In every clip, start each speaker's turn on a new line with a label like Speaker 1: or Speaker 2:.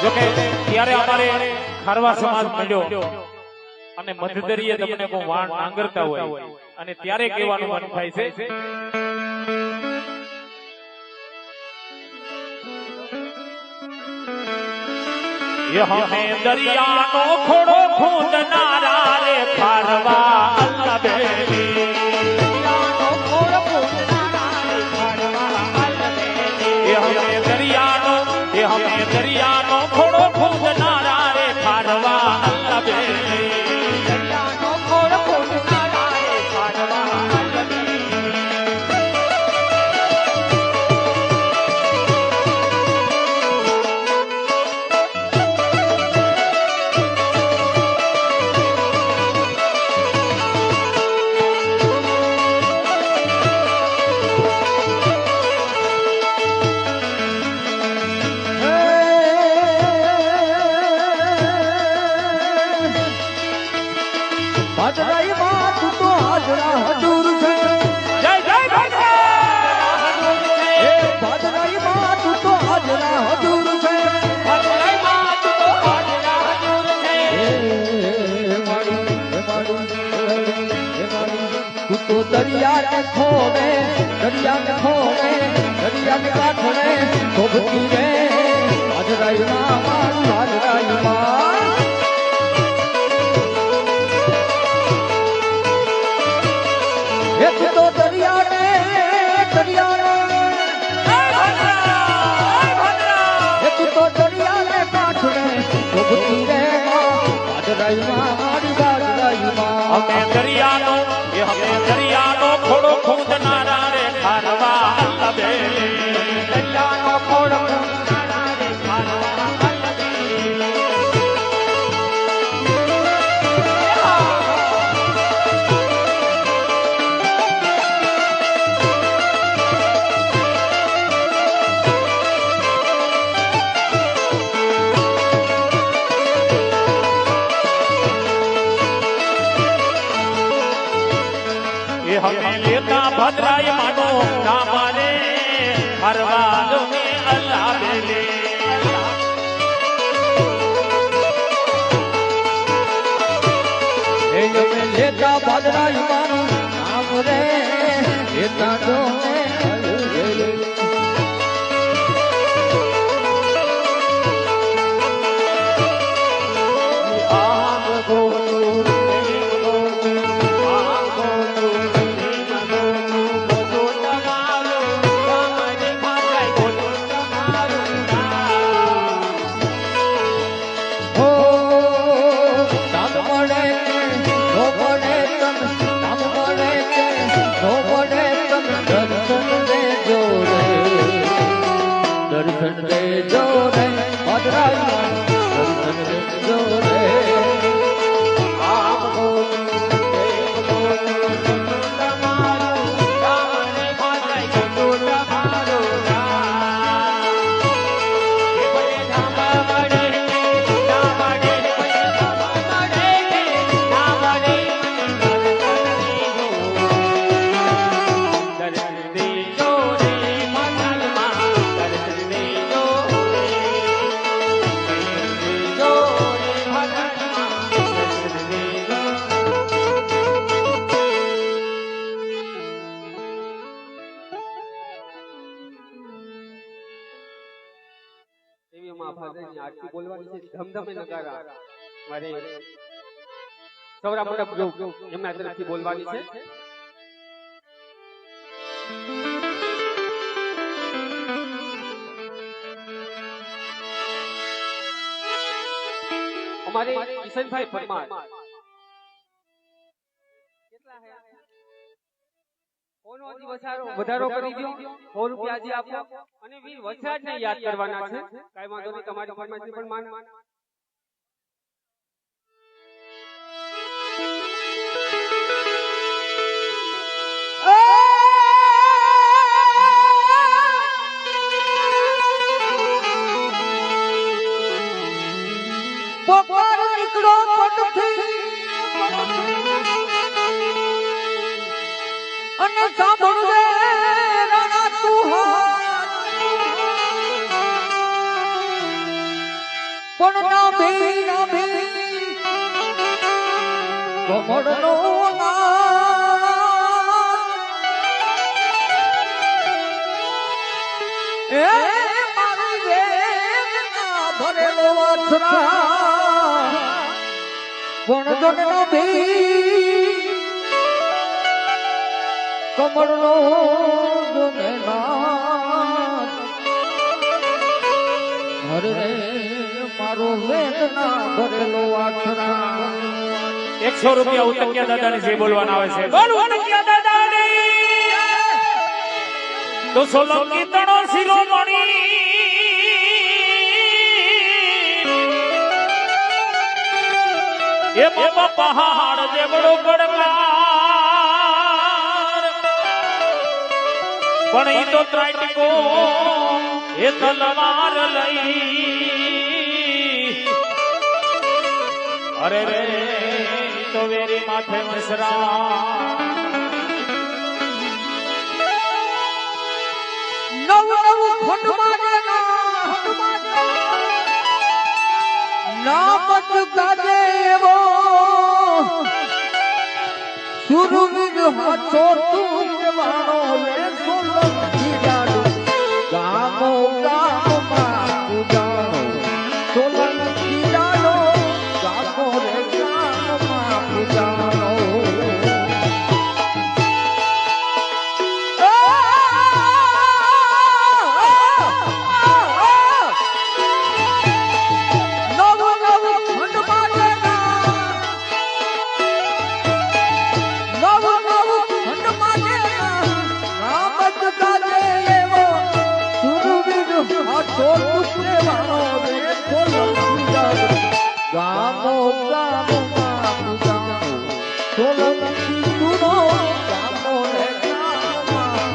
Speaker 1: જોકે ત્યારે અમારે ખારવા સમાજ મળ્યો અને મધદરીએ તમને કોઈ વાણ નાંગરતા હોય અને ત્યારે કહેવાનું મન થાય છે હમે દરિયાનો ખોડો ખૂંદનારા રે ખારવા અલ્લબેલી દરિયાનો ખોડો ખૂંદનારા રે ખારવા અલ્લબેલી હમે દરિયાનો ખોડો ખૂંદનારા રે ખારવા અલ્લબેલી દરિયાનો ખોડો ખૂંદનારા રે ખારવા
Speaker 2: दरिया के खोवे दरिया के खोवे दरिया के काठने खोबती रे हाजराई मां हाजराई मां ये तो दरिया ने ये तो दरिया ने काठने खोबती रे हाजराई मां हाजराई मां
Speaker 1: हमें दरियानो ખોડો ખૂંદનારા રે ખારવા અલ્લબેલી દરિયાનો ખોડો ખૂંદનારા રે ખારવા અલ્લબેલી હમે લેતા ભદ્રાય માનો નામાને હરવાજો મે અલ્લાબેલે
Speaker 2: એ હમે લેતા ભદ્રાય માનો નામ રે લેતા જો મે અલ્લાબેલે
Speaker 1: આમ ગોતુ
Speaker 2: दर्शन दे जो रे भद्राई दर्शन दे जो रे
Speaker 1: આમ ગોતુ તમારું ગામને ખાજાય ગોતુ તમારું આરતી બોલવાની છે ધમધમે નગારા મારે સૌરા મંડપ જો એમના તરફથી બોલવાની છે અમારે કિશનભાઈ પરમાર કેટલા હે કોનો વધારો કરી દો 100 રૂપિયા જે આપો અને વીર વછરાજને યાદ કરવાના છે કાઈ વાંધો નહીં તમારી ફરમાઈશ પણ માન
Speaker 2: પોકાર નીકળો પટથી અને સાંભળજે રાણા તું કમળનો એ મારી વેદના ભરેલો અસરા પણ જનનો ભી કમળનો જનનાથ હરે મારો વેદના ભરેલો અસરા
Speaker 3: 100 રૂપિયા ઉતક્યા દાદાને જે બોલવાના આવે છે બોલ ઉતક્યા દાદાને તો સોલંકી તણો શિરોમણી એ બાબા પહાડ જેવડો ગડકાર પણ ઈ તો ત્રાટકો એ તલવાર લઈ અરે રે તો વેરી માથે મસરા
Speaker 2: નવ નવ ખંડમાં નામ ગાજે એવો સુરવીર હાથો તું વાળો રે સોલંકી જાડો ગામો ગામમાં પૂજાનો સોલંકી જાડો ગામો રે ગામમાં પૂજાનો ગામો ગામમાં પૂજાનો સોલંકી તુનો ગામો રે ગામમાં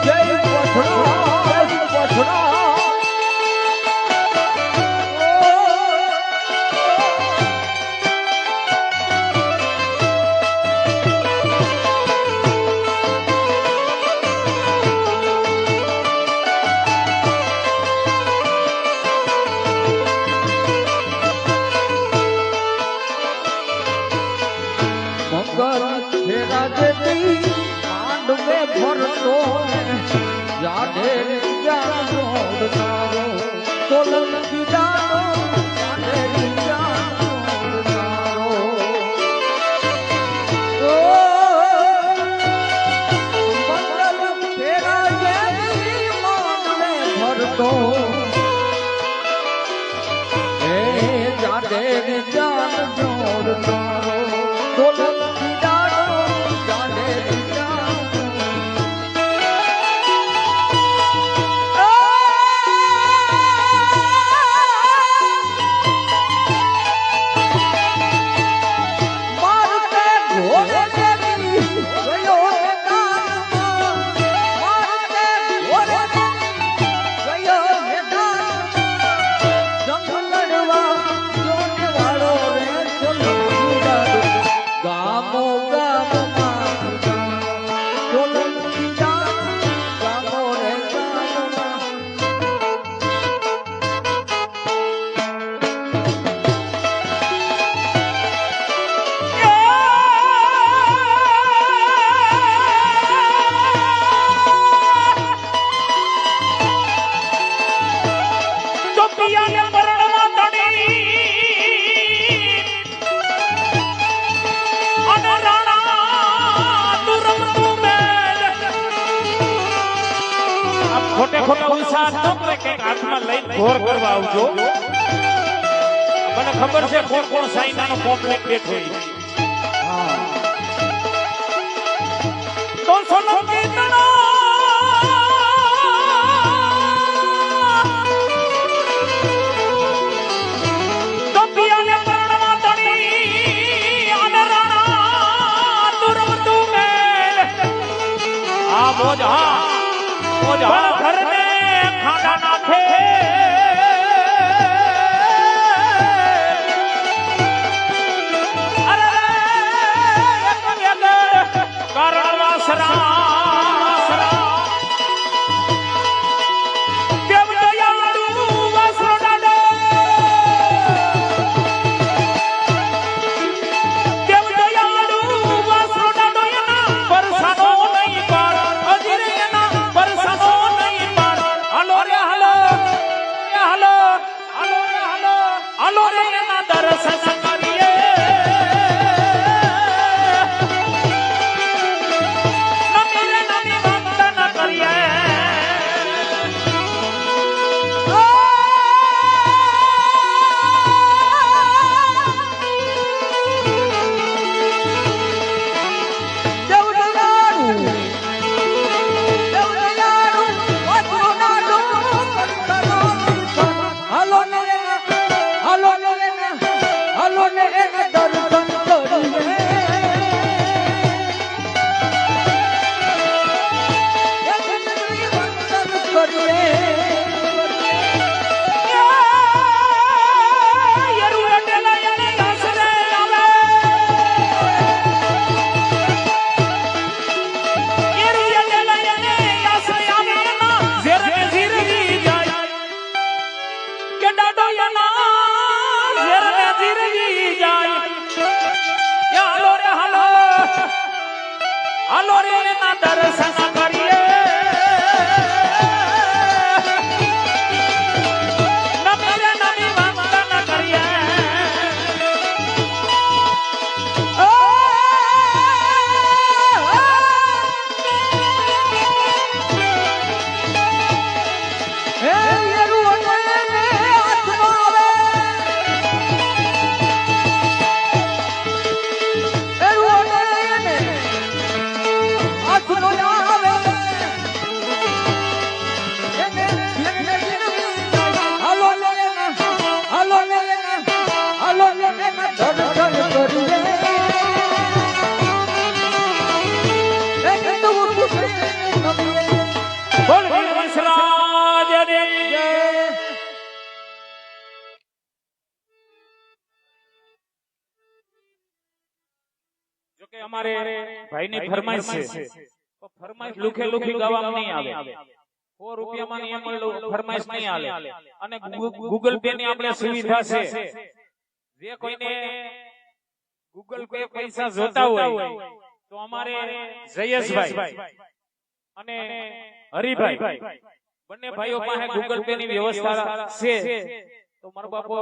Speaker 2: જય પથરા જય પથરા મગર ફેરા દેતી માંડ મે ભરતો યાદે જાનો તારો સોલંકી જાનો યાદે જાનો તારો ઓ મગર ફેરા દેતી માંડ મે ભરતો એ યાદે જાનો તારો સોલંકી જાડો જાડે જાડો મારતે ઘોડે દેવી ગયો હે કાનમાં મારતે ઘોડે દેવી ગયો હે કાનમાં જંગ લડવા જોને વાળો રે સોલંકી જાડો ગામો ગામમાં સોલંકી જાડો ગામો રે ગામમાં
Speaker 3: તો પિયાને પરણવા તણી અને રાણા તું રમતું મેલ આ ખોટે ખોટા ઉત્સાહ ન કરે કે હાથમાં લઈને ઘોર કરવા આવજો મને ખબર છે કોણ કોણ સાઈનાનો કોમ્પ્લેક્સ બેઠો છે તો સોલંકી તણો તો પિયાને પરણવા તણી અને રાણા તું રમતું મેલ આ મોજ ઘરને ખાડા નાખે અરે કારણ વાસરા હાલો રે એના દર્શન કરીએ નમી રે નમી વંદન કરીએ હાલો રે એના દર્શન કરીએ નમી રે નમી વંદન કરીએ જોકે અમારે ભાઈની ફરમાઈશ છે તો ફરમાઈશ લુખે લુખી ગાવામાં નહીં આવે 100 રૂપિયામાં નિયમ ફરમાઈશ નહીં આલે અને ગૂગલ પે ની આપણે સુવિધા છે જે કોઈને ગૂગલ પે પૈસા જોતા હોય તો અમારે જયેશભાઈ અને હરિભાઈ બંને ભાઈઓ પાસે ગૂગલ પે ની વ્યવસ્થા છે તો મારો બાપો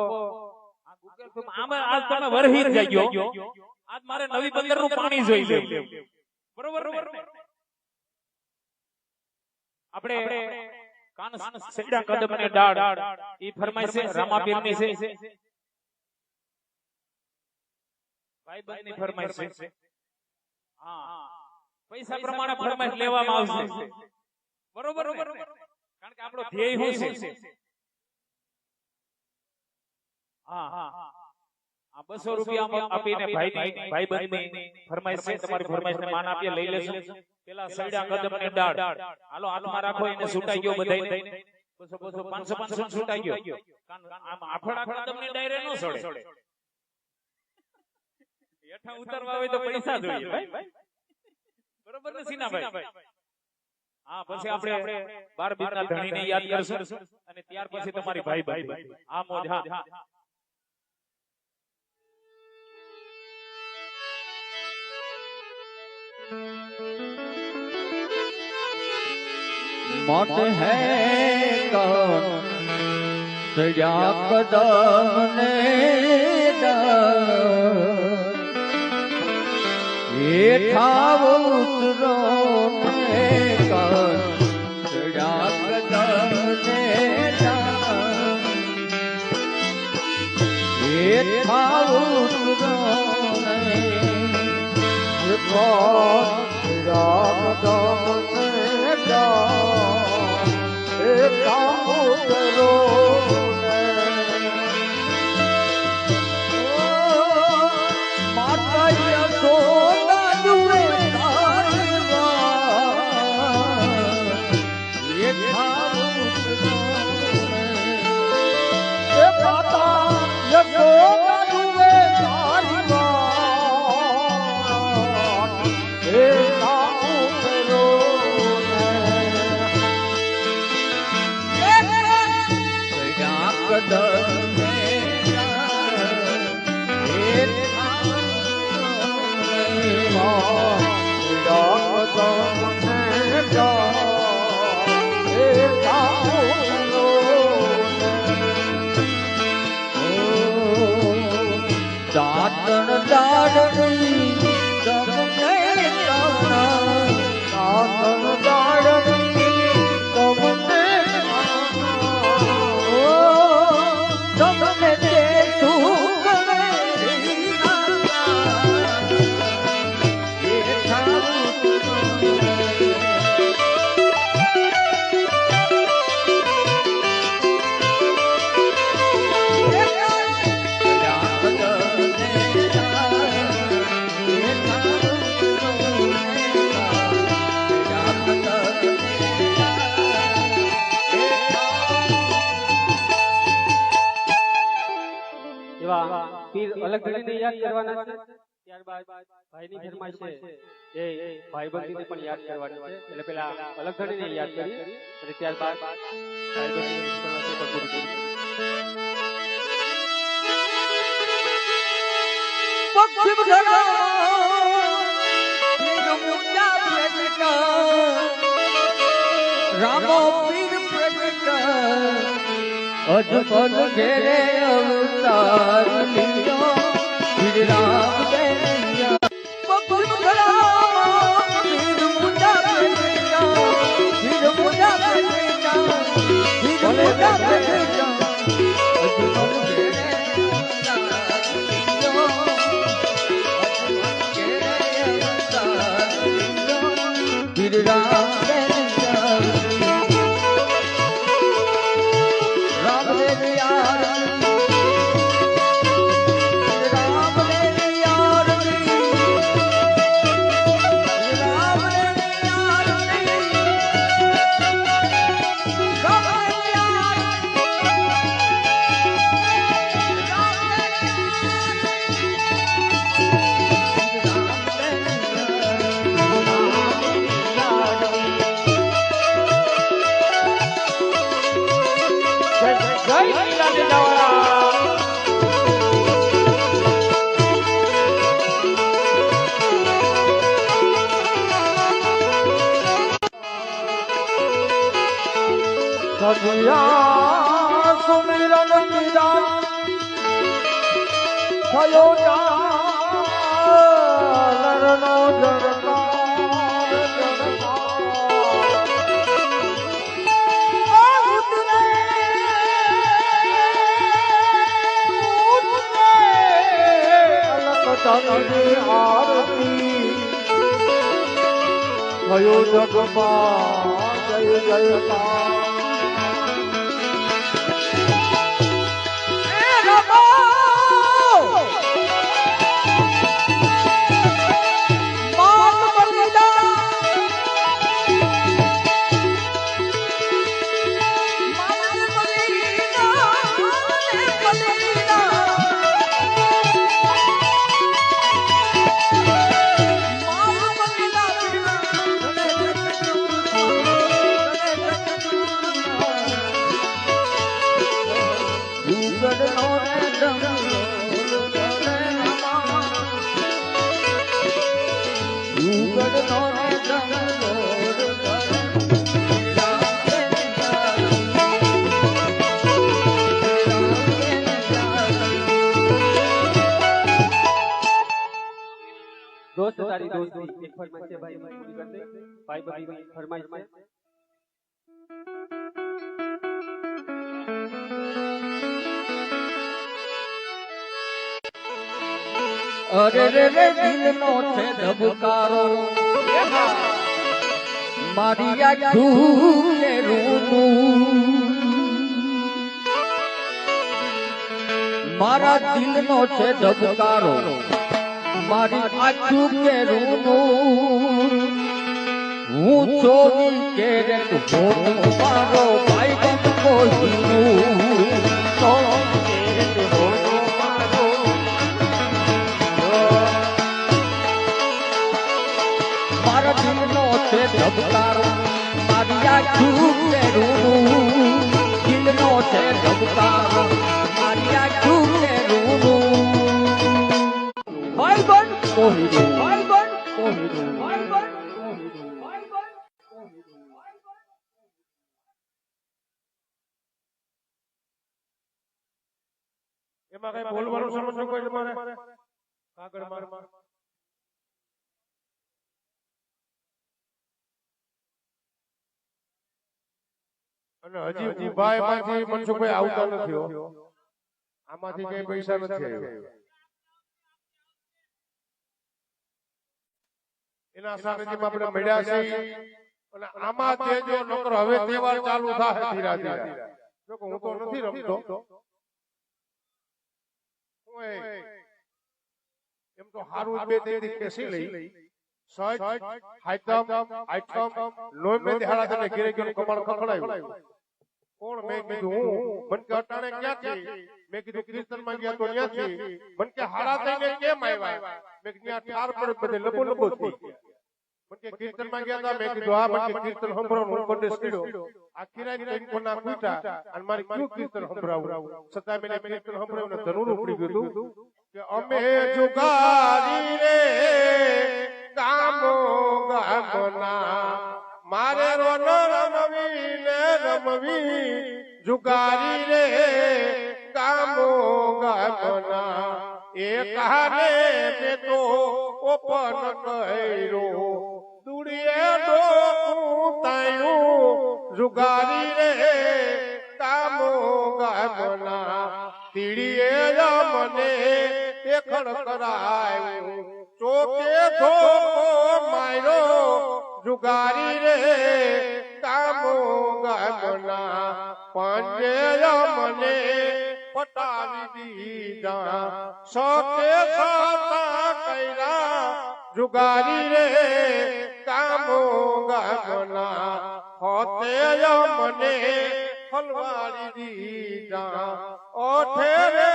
Speaker 3: આ ગૂગલ પે આમાં આજ તમે વરહી જ ગયો આજ મારે નવી બંદર નું પાણી જોઈ લેવું બરોબર આપણે કાન સૈડા કદમ અને ડાળ ઈ ફરમાઈશ છે રામાપીર ની છે ભાઈ બંધ ની ફરમાઈશ છે હા પૈસા પ્રમાણે ફરમાઈશ લેવામાં આવશે બરોબર કારણ કે આપણો ધ્યેય શું છે હા આ 200 રૂપિયા આપીને ભાઈ બંધની ફરમાઈશ છે તમારી ફરમાઈશને માન આપીએ લઈ લેશું પેલા સૈડા કદમ ને ડાળ હાલો હાથમાં રાખો એને છૂટાઈ ગયો બધાય 200 500 છૂટાઈ ગયો આમ આફડા કદમ ની ડાયરે નો છોડે હેઠા ઉતરવા હોય તો પૈસા જોઈએ ભાઈ બરોબર ને સીનાભાઈ હા પછી આપણે 12 બીજના ધણીને યાદ કરશું અને ત્યાર પછી તમારી ભાઈ બંધ આ મોજ હા
Speaker 2: मौत है कौन सजा कदम ने ये ठाव उतरो ने कौन सजा कदम ने ये ठाव उतरो ने कौन सजा कदम દાડની તમને કાનન દાડની તમને તમને તે સુખ
Speaker 1: એવા પીર અલગ ધણીને યાદ કરવાના છે. ત્યારબાદ ભાઈની ફરમાઈશ છે એ ભાઈબંધીને પણ યાદ કરવાની છે. એટલે પેલા અલગ ધણીને યાદ કરીએ અને ત્યારબાદ ભાઈબંધીની ફરમાઈશ પણ પૂરી કરીએ.
Speaker 2: પક્ષી ધરા પીર મુંજા પ્રગટ રામો પીર પ્રગટ અજમલ ઘેરે અવતાર લીધો પીર રામ બેનિયા પક્ષી ધરા પીર મુંજા પ્રગટ પીર મુંજા પ્રગટ પીર મુંજા પ્રગટ અજમલ ઘેરે રામ રામ રે યાર રામ રે યાર રામ રે યાર
Speaker 3: જય લીલા લીલાવાળા.
Speaker 2: સદિયા સુમિરન કીધા થયો નરનો જડકાર આરતી થયો જગમાં જય જયકાર
Speaker 1: दोस्त तारी दोस्ती एक फरमाइश है भाई पूरी कर दे. भाईबंधी फरमाइश है.
Speaker 2: અરે રે રે દિલનો છે ધબકારો મારી આખું કે રૂનું મારા દિલનો છે ધબકારો મારી આખું કે રૂનું હું ચોરી કે રે તું મારો ભાઈ બંધ કોઈનું મારા દિલનો છે ધબકારો મારી આખું કે રૂનું દિલનો છે ધબકારો મારી આખું કે રૂનું ભાઈ બંધ કોઈનું ભાઈ બંધ કોઈનું ભાઈ બંધ
Speaker 3: એમાં કઈ બોલવાનું સમજો કોઈ તમારે?
Speaker 4: કાગળમાં અને હજી ઉભા એમાંથી મનસુખભાઈ આવતા નથી હો. આમાંથી કઈ પૈસા નથી આવ્યા. એના સાનિધ્યમાં આપણે મળ્યા છીએ અને આમાં તે જો નકર હવે તહેવાર ચાલુ થાય ધીરા ધીરા. જો કે હું તો નથી રમતો. એમ તો હારું બે ત્રણ કેસી લઈ સહજ હાઈતમ લોહી મે દેહાડા તને ઘેરે ઘેરે કમળ ખખડાયું. કોણ? મેં કીધું હું. મન કે અટાણે ક્યાંથી? મેં કીધું કીર્તનમાં ગયા તો ત્યાંથી. મન કે હાડા થઈને કેમ આવ્યા? મેં કીધું ઠાર પર બધે લબો લબો થઈ ગયા. મન કે કીર્તનમાં ગયા હતા. મેં કીધું હા. મન કે કીર્તન સંભળાવ હું પરદેશ ગયો. આખી રાત ટેન કોના કૂટા અને મારી કયું કીર્તન સંભળાવું? છતાં મેં કીર્તન સંભળાવ્યું ને ધનુર ઉપડી ગયું હતું કે અમે જુગારી રે ગામો ગામના મારે રોન રમવી ને રમવી જુગારી રે ગામો ગામના એ કહાને તે તો ઓપન કર્યો દુડીએ ડોકું તાયું જુગારી રે ગામો ગામના તીડીએ મને એ ખડખડાયું ચોકે ધોકો માર્યો જુગારી રે કામો ગામના પાંજે મને પટાવી દીધા સકે સાતા કર્યા જુગારી રે કામો ગામના હોતે મને હલવાડી દીધા ઓઠે રે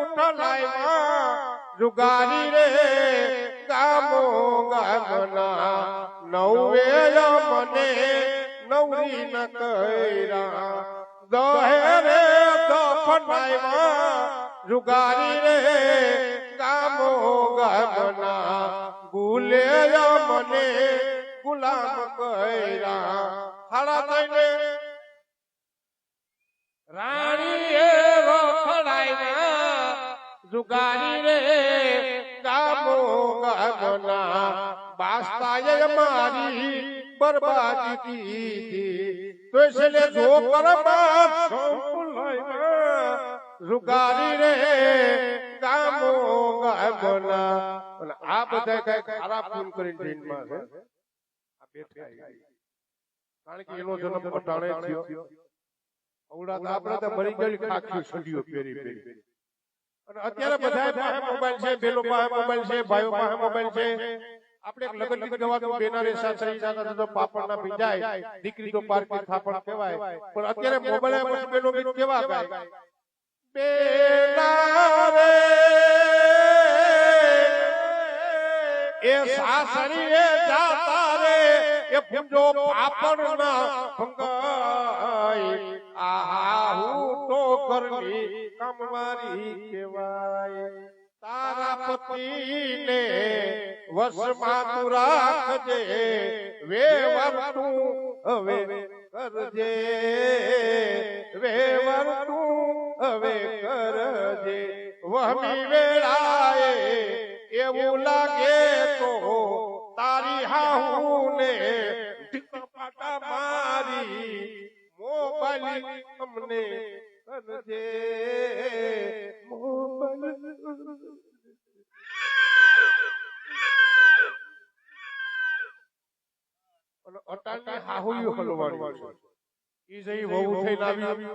Speaker 4: ઉઠલાઈમાં જુગારી રે કામો ગામના નવે મને નવરી ન કર્યા દહે રે દફનાઈમાં જુગારી રે કામો ગામના ગુલે મને ગુલામ કર્યા હાડા થઈને રાણીએ રખડાઈના જુગારી રે કામો ગામના બાસ્તાએ મારી બરબાદી દીધી તો એટલે જો પરમાત જુગારી રે કામો ગામના અને આ બધા કઈ ખરાબ ફોન કરીને ટ્રેનમાં છે આ બેઠા કારણ કે એનો જન્મ અટાણે થયો અવડા તો આપણે તો મરી ગયેલી ખાખી સડીઓ પહેરી પહેરી અને અત્યારે બધા પાસે મોબાઈલ છે બેનો પાસે મોબાઈલ છે ભાઈઓ પાસે મોબાઈલ છે આપણે એક લગન ગીત ગવાતું બેના રે સાસરી જાતા તો પાપડ ના ભીંજાય દીકરી તો પારકી થાપડ કહેવાય પણ અત્યારે મોબાઈલ પર બેનો ગીત કેવા ગાય બેના રે એ સાસરી રે જાતા રે એ ભૂંજો પાપડ ના ભંગાય આહા હું તો ઘરની કામવારી કહેવાય તારા પતિને વશમાં તું રાખજે વેવર તું હવે કરજે વેવર તું હવે કરજે વહમી વેળાએ એવું લાગે તો તારી હાહુને ટીપાટા મારી મોબાઈલ અમને કરજે અટાણે હાહુયું હલવાનું છે ઈ જઈ વહુ થઈને આવી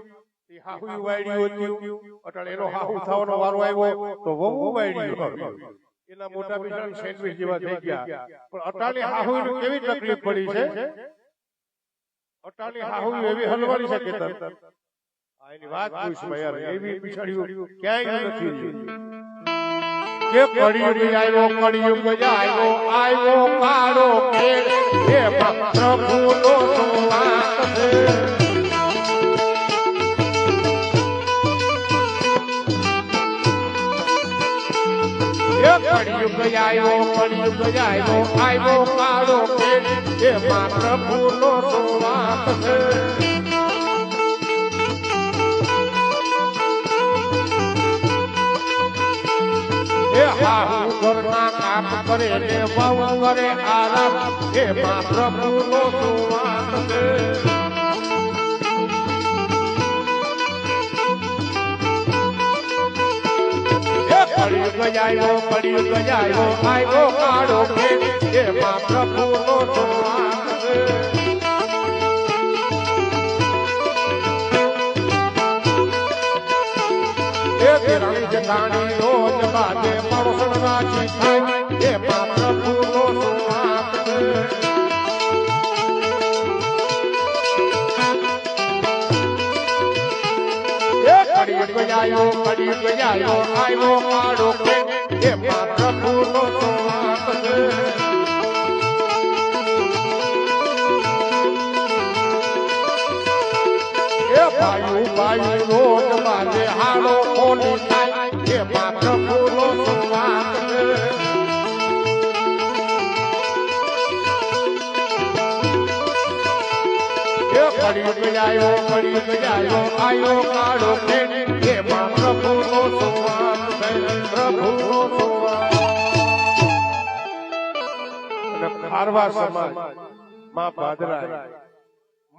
Speaker 4: ઈ હાહુયું વાડ્યું હતું અટાણે એનો હાહુ થવાનો વારો આવ્યો તો વહુ વાડ્યું આવ્યું એના મોટા બિચારા સેન્ડવિચ જેવા થઈ ગયા પણ અટાણે હાહુયું કેવી તકલીફ પડી છે અટાણે હાહુયું એવી હલવાની છે કે એની વાત પૂછમાં યાર એવી બિચારીઓ ક્યાંય નથી કે કળિયુગ આવ્યો કાળો ખેડ એ પ્રભુનો સુવાસ છે એ કળિયુગ આવ્યો કાળો ખેડ એ પ્રભુનો સુવાસ છે હાહુ ઘરના કામ કરે ને વહુ કરે આરામ એમાં પ્રભુનો સુવાસ છે. કળિયુગ આવ્યો આવ્યો કાળો ઘેર એમાં પ્રભુનો સુવાસ છે. રાણી જટાણી રોજ બાજે પડોસણ રાજી થાય એમાં પ્રભુનો સુવાસ છે. કળિયુગ આવ્યો આવ્યો કાળો ઘેર એમાં પ્રભુનો સુવાસ છે. ભાઈ રોજ બાજે હાડો ખોલી થાય એમાં પ્રભુનો સુવાસ છે. કળિયુગ આવ્યો આવ્યો કાળો ઘેર એમાં પ્રભુનો સુવાસ છે. પ્રભુનો સુવાસ. અને ખારવા સમાજ માં ભાદરાય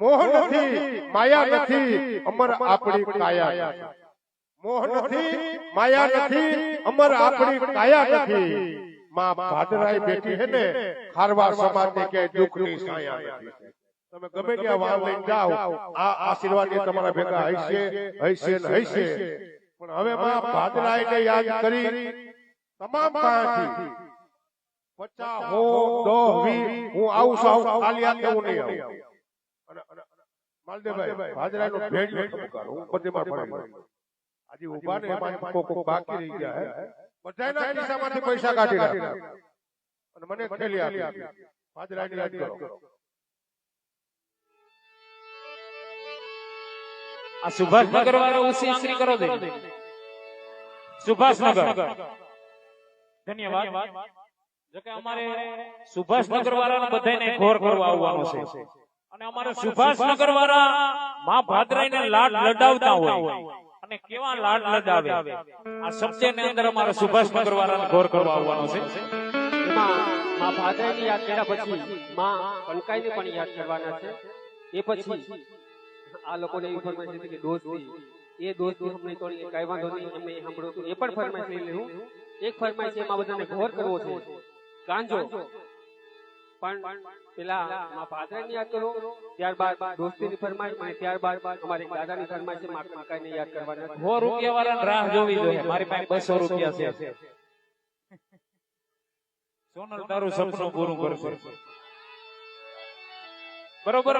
Speaker 4: મોહ નથી માયા નથી અમર આપણી કાયા નથી. મોહ નથી માયા નથી અમર આપણી કાયા નથી. માં ભાદરાઈ બેઠી હે ને ખારવા સમાજ ને કે દુઃખની છાયા નથી. તમે ગમે ત્યાં વાર લઈને જાઓ આ આશીર્વાદ તમારા ભેગા હશે હશે ને હશે. પણ હવે માં ભાદરાઈ ને યાદ કરી તમામ પાસેથી 50 હો 10 20 હું આવું છું ખાલી હાથે હું નહીં આવું. માલદેવભાઈ ભાદરાઈનો ભેટ નમસ્કાર હું બધેમાં પડી આજે ઉભા ને એમાં કોક બાકી રહી ગયા હે બધાના ખિસ્સામાંથી પૈસા કાઢી નાખ્યા અને મને ખેલી આપી. ભાદરાઈને યાદ કરો.
Speaker 3: આ સુભાષનગર વાળા ઉસી આંગળી કરો દે. સુભાષનગર ધન્યવાદ. જો કે અમારે સુભાષનગર વાળાને બધાને ઘોર કરવા આવવાનું છે અને અમારે સુભાષનગર વાળા માં ભાદરાઈને લાડ લડાવતા હોય અને કેવા લાડ લડાવે આ શબ્દની અંદર અમારે સુભાષનગર વાળાને ઘોર કરવા આવવાનું છે.
Speaker 1: એમાં માં ભાદરાઈને યાદ કર્યા પછી માં કનકાઈને પણ યાદ કરવાના છે. એ પછી આ લોકોને ઇન્ફોર્મેશન હતી કે દોસ્તી એ દોસ્તી અમને તોડી કઈ વાંધો નહીં અમે સાંભળ્યું હતું. એ પણ ફરમાઈશ લઈ લેવું. એક ફરમાઈશ એમાં બધાને ઘોર કરવો છે ગાંજો પણ પેલા માં ભાદરાઈને યાદ કરો ત્યારબાદ દોસ્તીની ફરમાઈશ અને ત્યારબાદ અમારી દાદાની ફરમાઈશ છે માં કાકાઈને યાદ કરવાના.
Speaker 3: 100 રૂપિયા વાળાને રાહ જોવી જોઈએ. મારી પાસે 200 રૂપિયા છે. સોનલ તારું સપનું પૂરું કરશે બરોબર.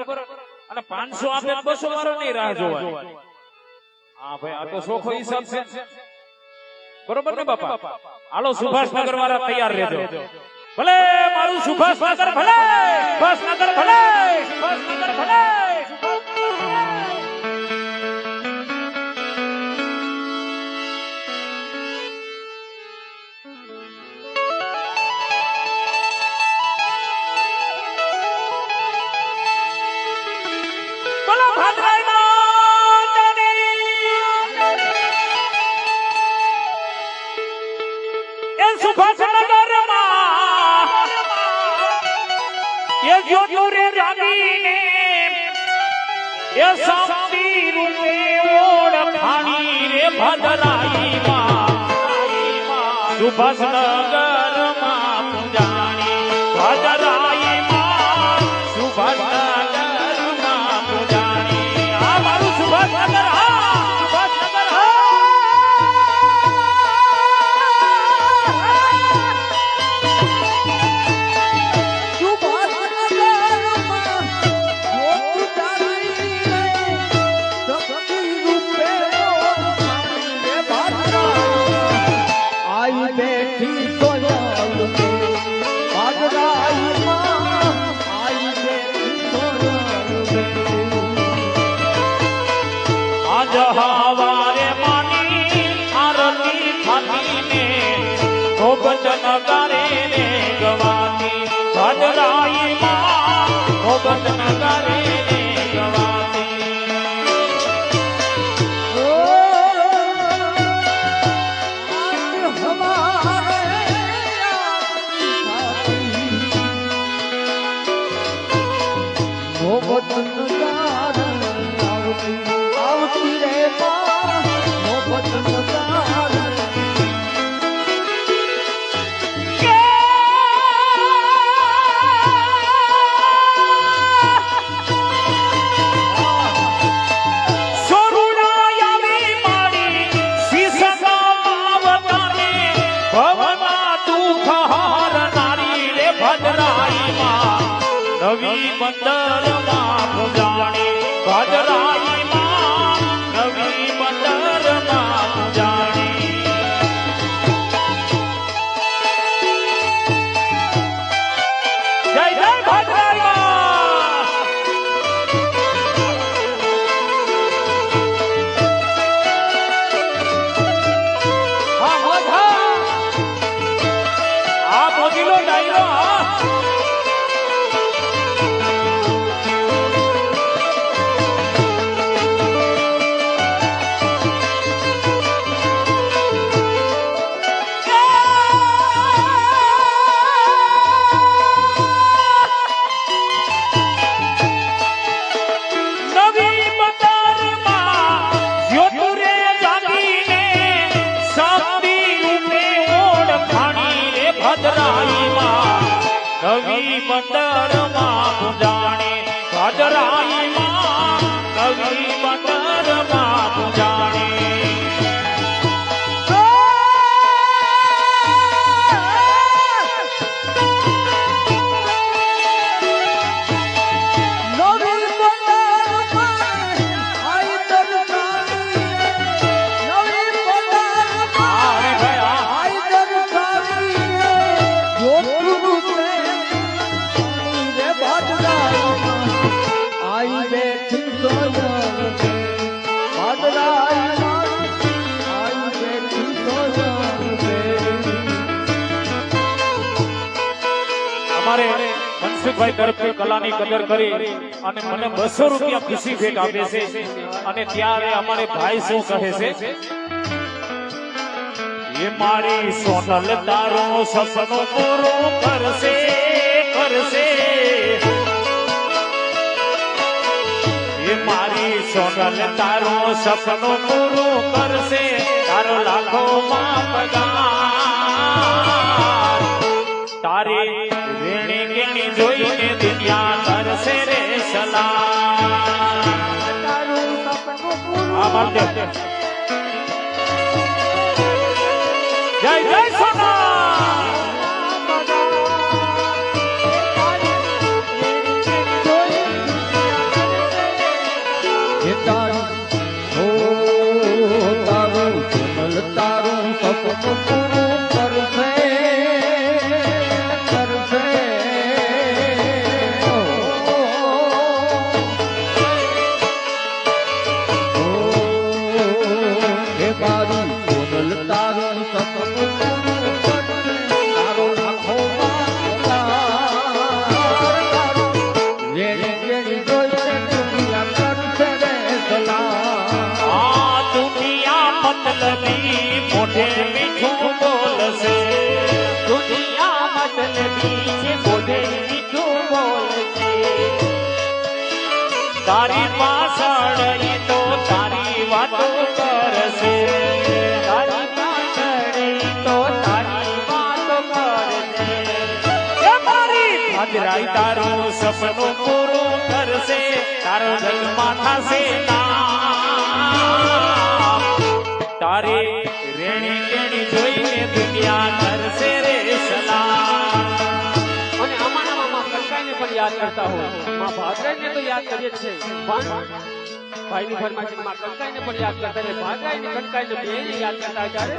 Speaker 3: અને 500 આપે 200 વાળો નહીં રાહ જોવાની. હા ભાઈ આ તો સોખો હિસાબ છે બરોબર ને બાપા. હાલો સુભાષનગર વાળા તૈયાર રહેજો. ભલે મારું સુભાષનગર ભલે સુભાષનગર ભલે સુભાષનગર ભલે. બોલો ભાદરાઈ એ સુભાષનગર ये जो जोरे जागीने ये शक्ति रूपे ओळखाणी रे भद्राई मां सुभाषनगर मां पूजाणी भद्राई मां सुभाषनगर मां पूजाणी. आ माરું સુભાષનગર હા સુભાષનગર હા. हवारे मानी आरती थाती ने भोगन गारे ने गवाती भद्राई मां भोगन गारे ने गवाती.
Speaker 2: મોહબ્બતનું કારણ આવતી રે માં મોહબ્બતનું કારણ
Speaker 3: નવી બંદરમાં પૂજાણી ભજરાઈ માં નવી બંદરમાં પૂજાણી જય જય ભજરાઈ માં
Speaker 1: હા મોઢા
Speaker 3: આ મોગીલો ડાયરો નવી બંદરમાં પૂજાણી ભજરાઈ માં નવી બંદરમાં પૂજાણી અમારે મનસુખભાઈ તરફથી કલાની કદર કરી અને મને 200 રૂપિયા ખુશી ભેટ આપે છે અને ત્યારે અમારે ભાઈ શું કહે છે એ મારી સોનલ તારું સપનું પૂરું કરશે કરશે એ મારી સોનલ તારું સપનું પૂરું કરશે તારો લાખોમાં પગાર તારી વેણી કેણી જોઈને દુનિયા કરશે રે સલામ જય જય સોના
Speaker 2: તારું સપનું પૂરું કરશે કરશે હે મારું સોનલ તારું સપનું પૂરું કરશે તારો લાખો વેણી વેણી જોઈને દુનિયા કરશે રે સલામ
Speaker 3: આ દુનિયા મતલબી મોઢે મીઠું બોલશે
Speaker 1: દુનિયા મતલબી છે મોઢે મીઠું બોલશે
Speaker 3: તારી પાછળ ઈ તો તારી વાતો કરશે
Speaker 1: તારી પાછળ ઈ તો તારી વાતો કરશે
Speaker 3: એ મારી ભદ્રાઈ તારું સપનું પૂરું કરશે તારો જન્મ થશે નામ તારી રેણી કેણી જોઈને દુનિયા કરશે રે સલામ
Speaker 1: અને અમારા માં કંકાઈને પણ યાદ કરતા હોય માં ભાદરાઈને તો યાદ કરીએ છે પણ ભાઈની ફરમાઈશ માં કંકાઈને પણ યાદ કરતા એટલે ભાદરાઈને કંકાઈને બેને યાદ કરતા ત્યારે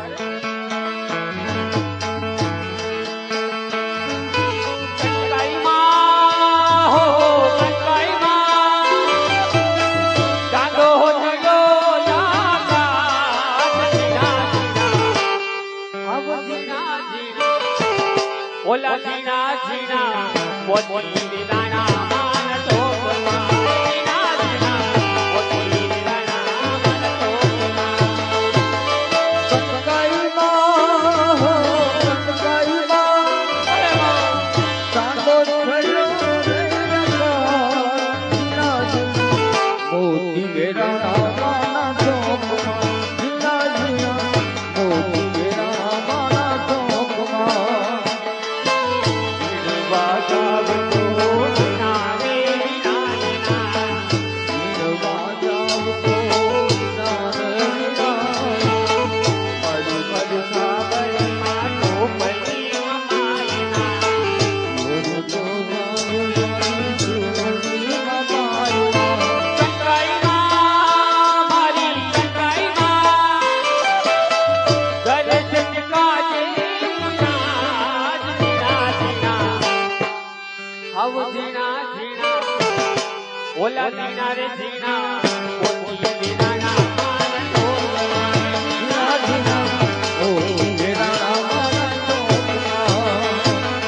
Speaker 1: કંકાઈમાં હો કંકાઈમાં દાદો જયો યાદ જીના જીના અબ જીના જીના ઓલા જીના જીના પોતી દીદાના માન તો જીના જીના પોતી દીદાના માન તો
Speaker 2: કંકાઈમાં ચાંદો થયો રે
Speaker 1: ઓલા દીના રે જીના ઓલી દીના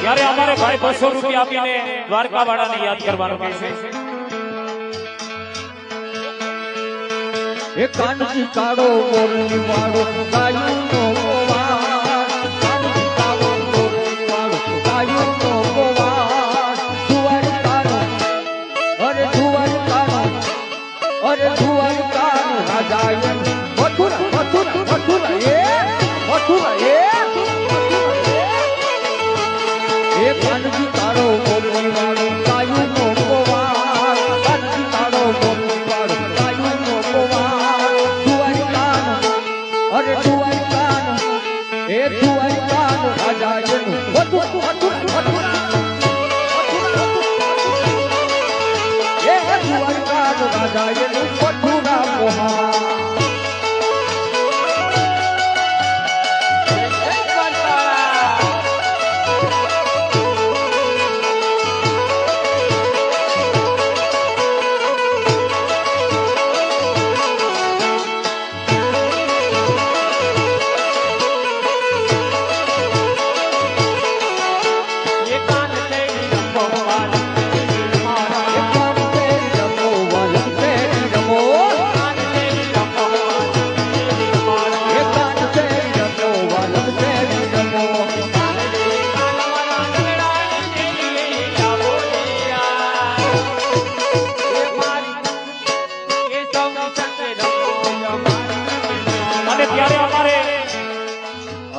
Speaker 3: ત્યારે અમારે ભાઈ 200 રૂપિયા આપીને દ્વારકા વાળાને યાદ કરવાનું કહે છે.
Speaker 2: એ કાનજી કાળો મોરલી વાળો ગાયું નો ગોવાળ, કાનજી કાળો મોરલી વાળો ગાયું નો ગોવાળ, દ્વારકાનો અરે દ્વારકાનો અરે દ્વારકાનો રાજા મથુરા મથુરા મથુરા એ કાનજી કાળો મોરલી વાળો ગાયું નો ગોવાળ, કાનજી કાળો મોરલી વાળો ગાયું નો ગોવાળ, અરે દ્વારકાનો એ દ્વારકાનો રાજા એનું મથુરા મથુરા મથુરા એ દ્વારકાનો રાજા એનું મથુરા મોહા.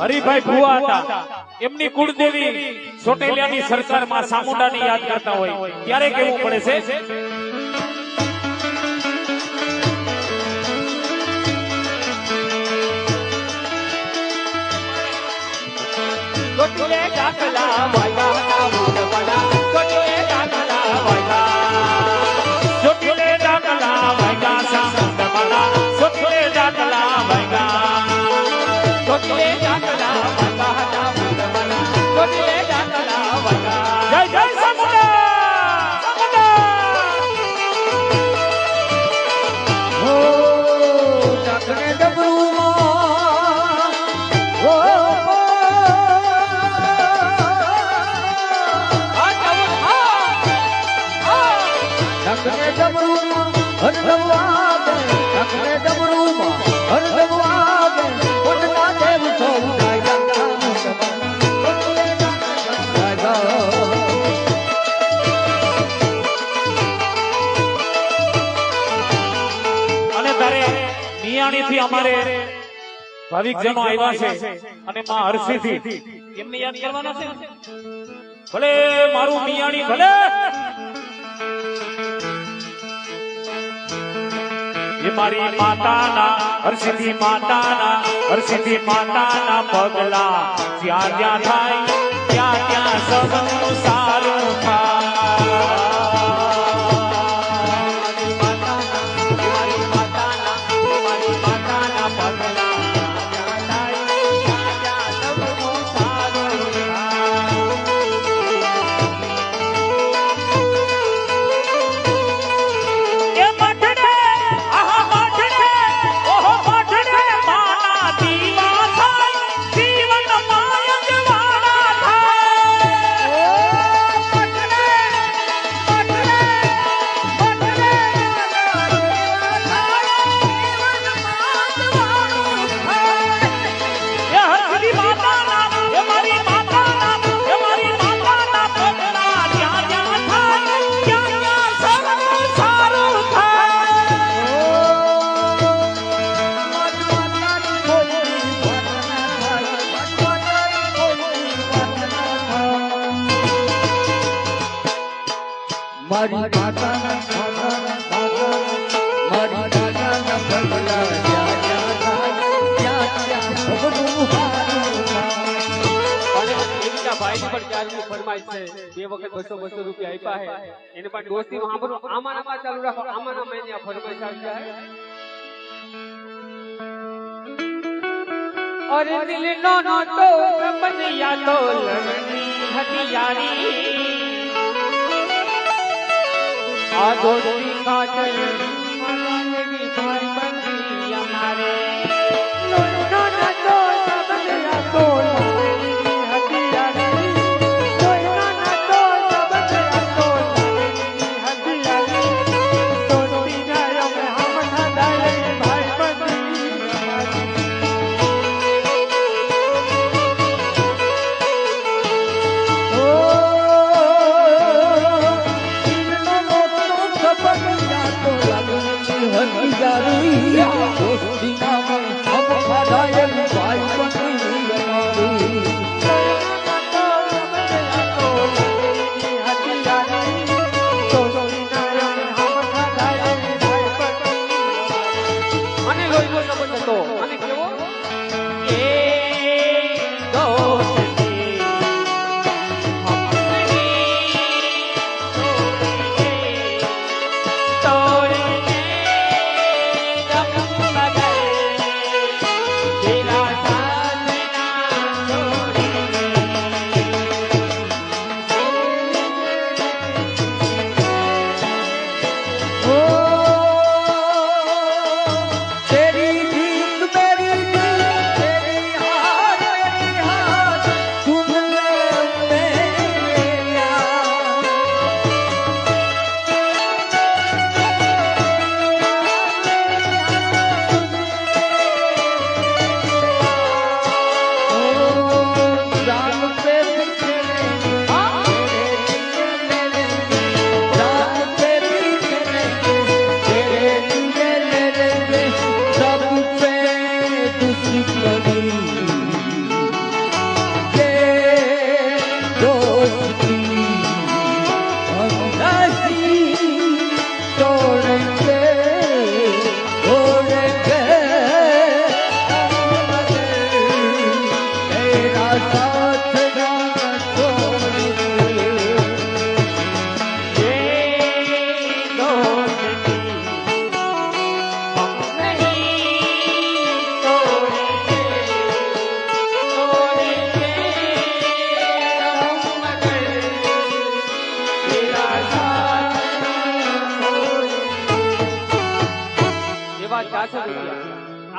Speaker 3: હરિભાઈ ભુવા હતા, એમની કુળદેવી સોટેલિયાની સરકારમાં સામુંડાને યાદ કરતા હોય ત્યારે કેવું પડે છે.
Speaker 1: ચોટીલે દાખલા વાગ્યા ભૂતવાલા, ચોટીલે દાખલા વાગ્યા,
Speaker 3: ચોટીલે દાખલા વાગ્યા સામુંડાવાળા, ચોટીલે દાખલા વાગ્યા,
Speaker 1: ચોટીલે દાખલા વાગ્યા ભૂતવાલા, ચોટીલે દાખલા વાગ્યા.
Speaker 3: જય જય સામુંડા સામુંડા.
Speaker 2: હો ચાકણે ડબરૂમાં હો ચાકણે ડબરૂમાં હરદવા દે, ચાકણે ડબરૂમાં હરદવા દે, કોટના દેવ સૌ
Speaker 3: અને તારે મિયાણીથી અમારે ભાવિકજનો આવ્યા છે અને માં હરસિદ્ધિ એમને યાદ કરવાના છે. ભલે મારું મિયાણી ભલે એ મારી માતાના હરસિદ્ધિ માતાના પગલા જ્યાં જ્યાં થાય ત્યાં ત્યાં સૌનું સારું થાય. મારી માતાના મારી દાદાના પગલા જ્યાં જ્યાં થાય ત્યાં ત્યાં સબનું હારું થાય.
Speaker 1: એમના ભાઈની પણ ચાલુ ફરમાઈશ છે, 2 વખત 200 રૂપિયા આપ્યા છે, એને પણ દોસ્તી સાંભળો, આમાં ચાલુ રાખો, આમાં મેં આ ફરમાઈશ આવી જાય. અરે દિલનો નોટો બનિયા તો લગની હથિયારી, આ દોસ્તી ખાતર મનાવેલી ભાઈબંધી અમારે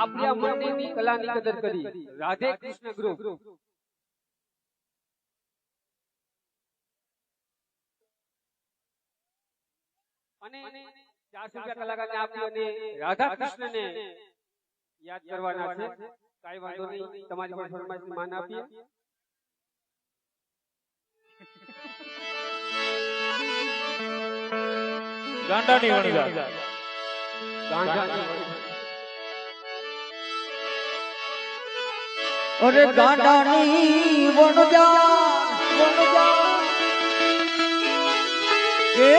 Speaker 1: આપણી આ મંદિરની કલાની કદર કરી રાધે કૃષ્ણ ગ્રુપ અને 400 રૂપિયા કલાકારને આપી અને રાધા કૃષ્ણને યાદ કરવાના છે. કાઈ વાંધો નહીં, તમારી પણ ફરમાઈશ માન આપીએ.
Speaker 3: ગાંડાની વણગા
Speaker 2: અરે ગાંડાની વણજા કે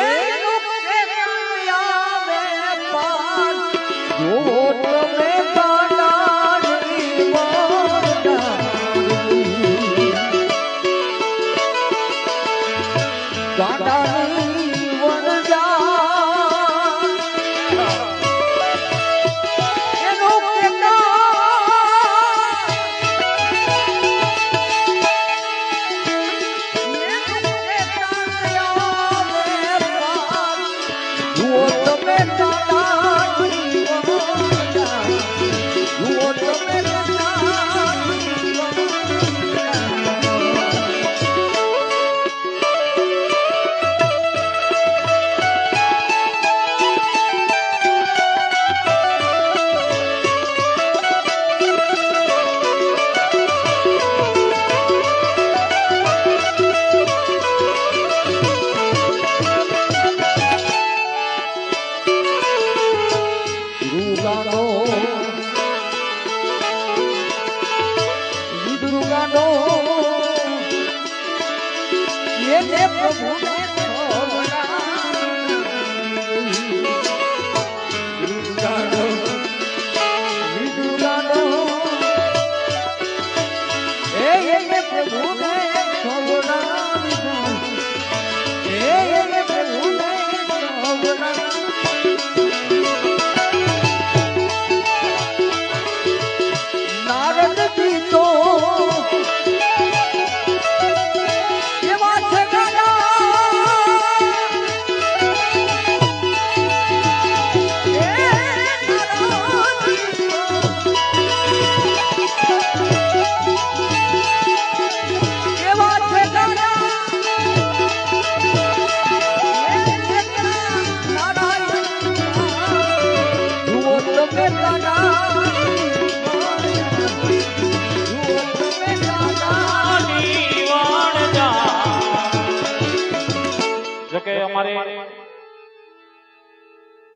Speaker 3: અમારે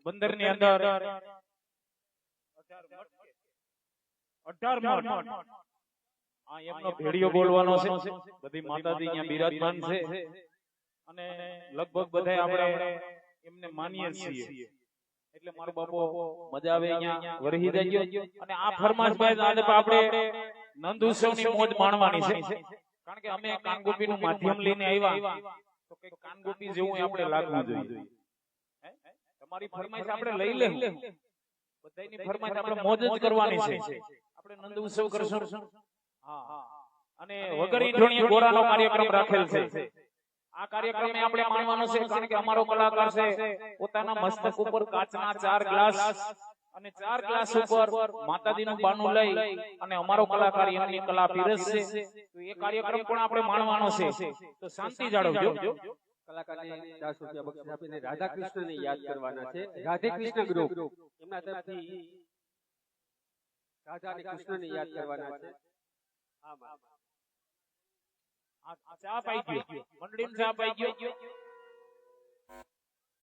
Speaker 3: બંદરની અંદર 18 મઠ આ એમનો ભેડિયો બોલવાનો છે બધી માતાજી અહીંયા બિરાજમાન છે અને લગભગ બધા આપણે એમને માનીએ છીએ એટલે મારો બાપો મજા આવે અહીંયા વરહી દેજો અને આ ફરમાશભાઈ આજે આપણે નંદ ઉત્સવની મોજ માણવાની છે કારણ કે અમે કાનગોપીનું માધ્યમ લઈને આવ્યા તો કે કાનગોપી જેવું આપણે લાગવું જોઈએ તમારી ફરમાઈશ આપણે લઈ લેવું બધાની ફરમાઈશ આપણે મોજ જ કરવાની છે આપણે નંદ ઉત્સવ કરશું હા અને વગર ઈંટણીએ ગોરાનો કાર્યક્રમ રાખેલ છે આ કાર્યક્રમ આપણે માણવાનો છે કારણ કે અમારો કલાકાર છે પોતાના મસ્તક ઉપર કાચના 4 ગ્લાસ અને 4 ગ્લાસ ઉપર માતાજીનું બાનું લઈ અને અમારો કલાકાર એમની કલા પીરસશે તો એ કાર્યક્રમ પણ આપણે માણવાનો છે તો શાંતિ જાળવજો
Speaker 1: કલાકારને 10 રૂપિયા બક્ષિસ આપીને રાધા કૃષ્ણને યાદ કરવાના છે રાધે કૃષ્ણ ગ્રુપ એમના તરફથી રાધા અને કૃષ્ણને યાદ કરવાના છે
Speaker 3: ચા પાઈ ગયો મંડળીમાં ચા પાઈ ગયો